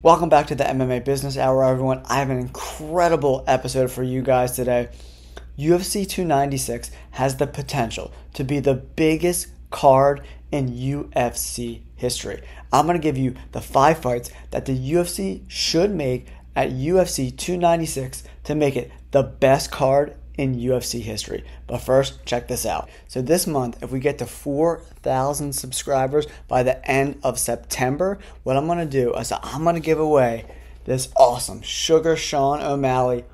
Welcome back to the MMA Business Hour, everyone. I have an incredible episode for you guys today. UFC 296 has the potential to be the biggest card in UFC history. I'm going to give you the 5 fights that the UFC should make at UFC 296 to make it the best card in UFC history. But first, check this out. So this month, if we get to 4,000 subscribers by the end of September, what I'm going to do is I'm going to give away this awesome Sugar Sean O'Malley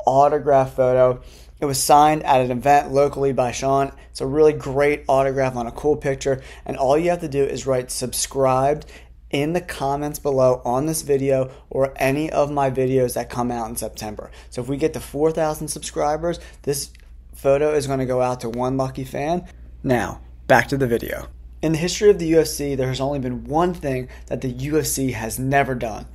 autograph photo. It was signed at an event locally by Sean. It's a really great autograph on a cool picture. And all you have to do is write subscribed in the comments below on this video or any of my videos that come out in September. So if we get to 4,000 subscribers, this photo is going to go out to one lucky fan. Now, back to the video. In the history of the UFC, there has only been one thing that the UFC has never done,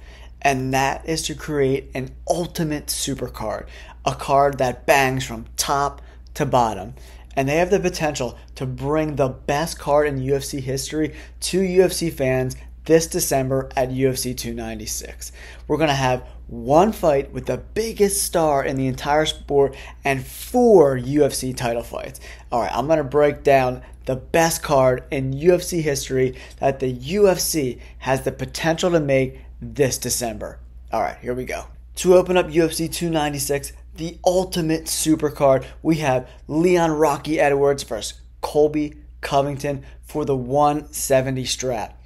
and that is to create an ultimate supercard, a card that bangs from top to bottom. And they have the potential to bring the best card in UFC history to UFC fans this December at UFC 296. We're going to have one fight with the biggest star in the entire sport and 4 UFC title fights. Alright, I'm going to break down the best card in UFC history that the UFC has the potential to make this December. Alright, here we go. To open up UFC 296, the ultimate supercard, we have Leon Rocky Edwards versus Colby Covington for the 170 strap.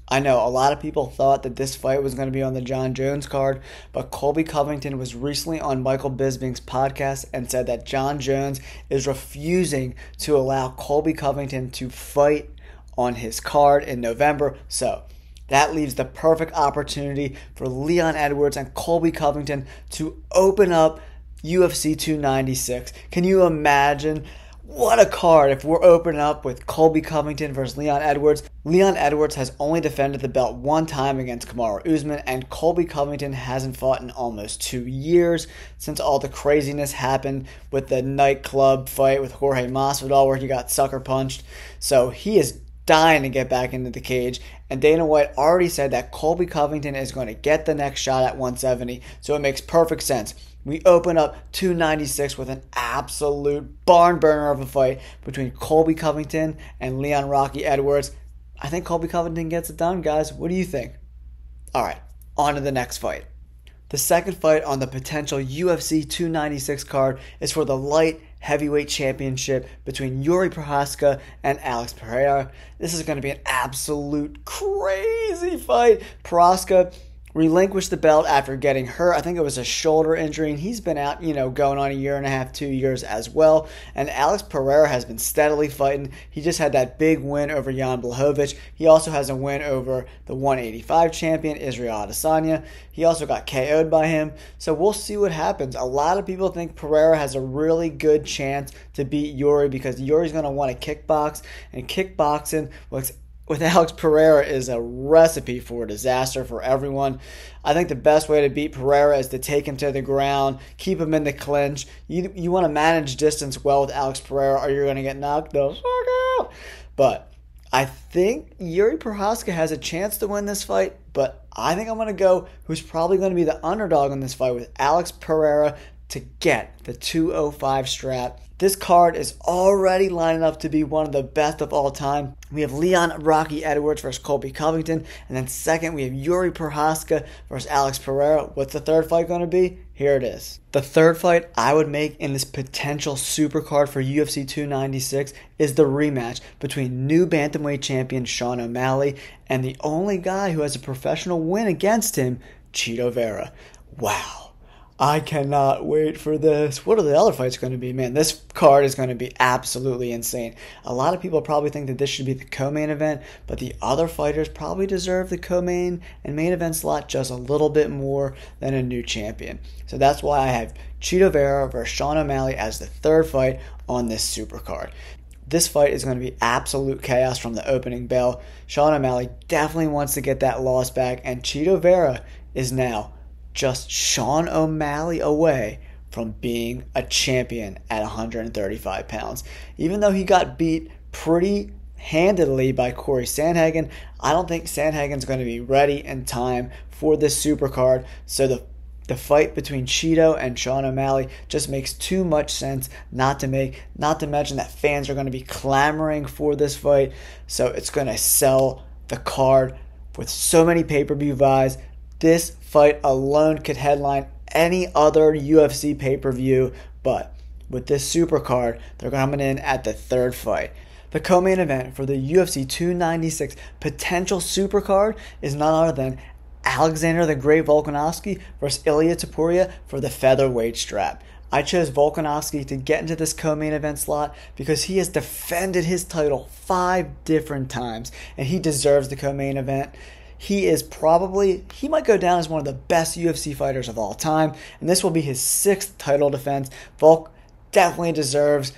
I know a lot of people thought that this fight was going to be on the Jon Jones card, but Colby Covington was recently on Michael Bisping's podcast and said that Jon Jones is refusing to allow Colby Covington to fight on his card in November. So that leaves the perfect opportunity for Leon Edwards and Colby Covington to open up UFC 296. Can you imagine? What a card if we're opening up with Colby Covington versus Leon Edwards. Leon Edwards has only defended the belt one time against Kamaru Usman, and Colby Covington hasn't fought in almost 2 years since all the craziness happened with the nightclub fight with Jorge Masvidal where he got sucker punched. So he is dying to get back into the cage, and Dana White already said that Colby Covington is going to get the next shot at 170, so it makes perfect sense. We open up 296 with an absolute barn burner of a fight between Colby Covington and Leon Rocky Edwards. I think Colby Covington gets it done, guys. What do you think? Alright, on to the next fight. The second fight on the potential UFC 296 card is for the light heavyweight championship between Yuri Prohaska and Alex Pereira. This is going to be an absolute crazy fight. Prohaska relinquished the belt after getting hurt. I think it was a shoulder injury, and he's been out, going on 1.5 2 years as well. And Alex Pereira has been steadily fighting. He just had that big win over Jan Blachowicz. He also has a win over the 185 champion, Israel Adesanya. He also got KO'd by him. So we'll see what happens. A lot of people think Pereira has a really good chance to beat Yuri because Yuri's going to want to kickbox, and kickboxing with Alex Pereira is a recipe for disaster for everyone. I think the best way to beat Pereira is to take him to the ground, keep him in the clinch. You want to manage distance well with Alex Pereira or you're going to get knocked the fuck out. But I think Yuri Prohaska has a chance to win this fight, but I think I'm going to go who's probably going to be the underdog in this fight with Alex Pereira to get the 205 strap. This card is already lining up to be one of the best of all time. We have Leon Rocky Edwards versus Colby Covington. And then second, we have Yuri Prohaska versus Alex Pereira. What's the third fight going to be? Here it is. The third fight I would make in this potential supercard for UFC 296 is the rematch between new bantamweight champion Sean O'Malley and the only guy who has a professional win against him, Cheeto Vera. Wow. I cannot wait for this. What are the other fights going to be? Man, this card is going to be absolutely insane. A lot of people probably think that this should be the co-main event, but the other fighters probably deserve the co-main and main event slot just a little bit more than a new champion. So that's why I have Cheeto Vera versus Sean O'Malley as the third fight on this supercard. This fight is going to be absolute chaos from the opening bell. Sean O'Malley definitely wants to get that loss back, and Cheeto Vera is now just Sean O'Malley away from being a champion at 135 pounds. Even though he got beat pretty handedly by Corey Sandhagen. I don't think Sandhagen's going to be ready in time for this Supercard, so the fight between Cheeto and Sean O'Malley just makes too much sense not to make, not to mention that fans are going to be clamoring for this fight, so it's going to sell the card with so many pay-per-view buys. This fight alone could headline any other UFC pay-per-view, but with this Supercard, they're coming in at the third fight. The co-main event for the UFC 296 potential Supercard is none other than Alexander the Great Volkanovski versus Ilia Taporia for the featherweight strap. I chose Volkanovski to get into this co-main event slot because he has defended his title 5 different times, and he deserves the co-main event. He might go down as one of the best UFC fighters of all time, and this will be his 6th title defense. Volk definitely deserves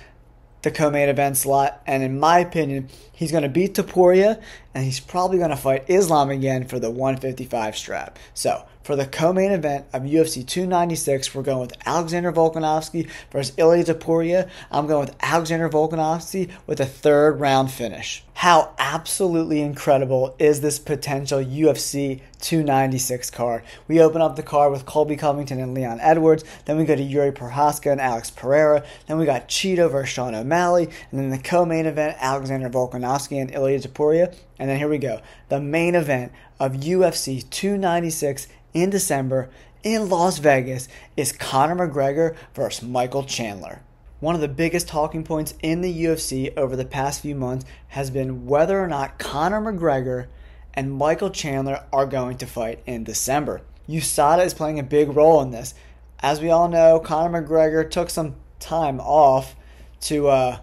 the co-main event slot, and in my opinion, he's going to beat Taporia, and he's probably going to fight Islam again for the 155 strap. So, for the co-main event of UFC 296, we're going with Alexander Volkanovski versus Ilia Taporia. I'm going with Alexander Volkanovski with a 3rd round finish. How absolutely incredible is this potential UFC 296 card? We open up the card with Colby, Covington, and Leon Edwards. Then we go to Yuri, Prohaska, and Alex Pereira. Then we got Cheeto versus Sean O'Malley. And then the co-main event, Alexander Volkanovski and Ilia Taporia. And then here we go. The main event of UFC 296 in December in Las Vegas is Conor McGregor versus Michael Chandler. One of the biggest talking points in the UFC over the past few months has been whether or not Conor McGregor and Michael Chandler are going to fight in December. USADA is playing a big role in this. As we all know, Conor McGregor took some time off to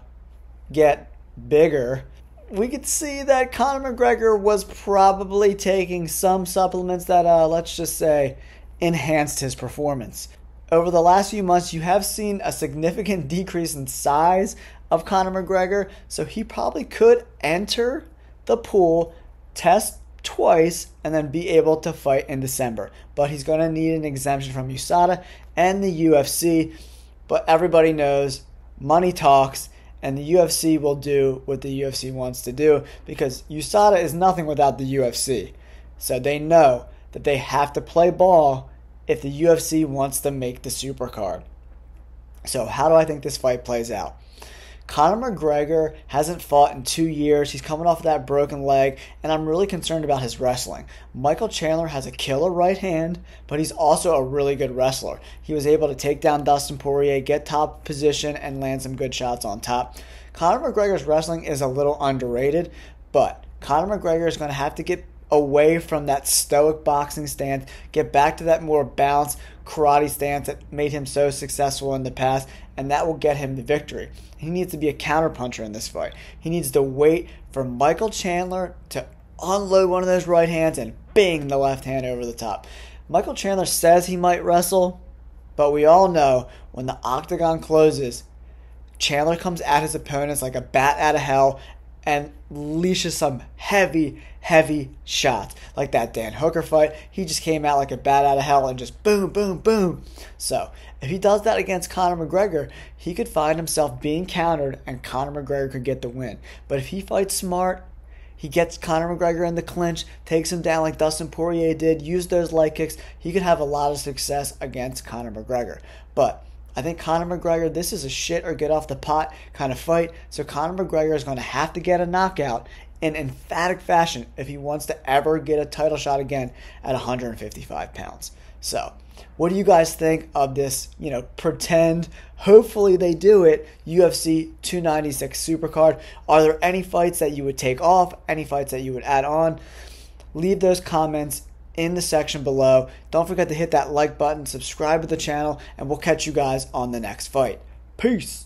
get bigger. We could see that Conor McGregor was probably taking some supplements that, let's just say, enhanced his performance. Over the last few months, you have seen a significant decrease in size of Conor McGregor, so he probably could enter the pool, test twice, and then be able to fight in December. But he's going to need an exemption from USADA and the UFC, but everybody knows money talks, and the UFC will do what the UFC wants to do because USADA is nothing without the UFC. So they know that they have to play ball if the UFC wants to make the Supercard. So how do I think this fight plays out? Conor McGregor hasn't fought in 2 years. He's coming off of that broken leg, and I'm really concerned about his wrestling. Michael Chandler has a killer right hand, but he's also a really good wrestler. He was able to take down Dustin Poirier, get top position, and land some good shots on top. Conor McGregor's wrestling is a little underrated, but Conor McGregor is going to have to get away from that stoic boxing stance, get back to that more balanced karate stance that made him so successful in the past, and that will get him the victory. He needs to be a counterpuncher in this fight. He needs to wait for Michael Chandler to unload one of those right hands and bing, the left hand over the top. Michael Chandler says he might wrestle, but we all know when the octagon closes, Chandler comes at his opponents like a bat out of hell and leashes some heavy shots. Like that Dan Hooker fight, he just came out like a bat out of hell and just boom, boom, boom. So if he does that against Conor McGregor, he could find himself being countered and Conor McGregor could get the win. But if he fights smart, he gets Conor McGregor in the clinch, takes him down like Dustin Poirier did, use those leg kicks, he could have a lot of success against Conor McGregor. But I think Conor McGregor, this is a shit or get off the pot kind of fight. So Conor McGregor is going to have to get a knockout in emphatic fashion if he wants to ever get a title shot again at 155 pounds. So what do you guys think of this, pretend, hopefully they do it, UFC 296 Supercard? Are there any fights that you would take off? Any fights that you would add on? Leave those comments in the section below. Don't forget to hit that like button, subscribe to the channel, and we'll catch you guys on the next fight. Peace!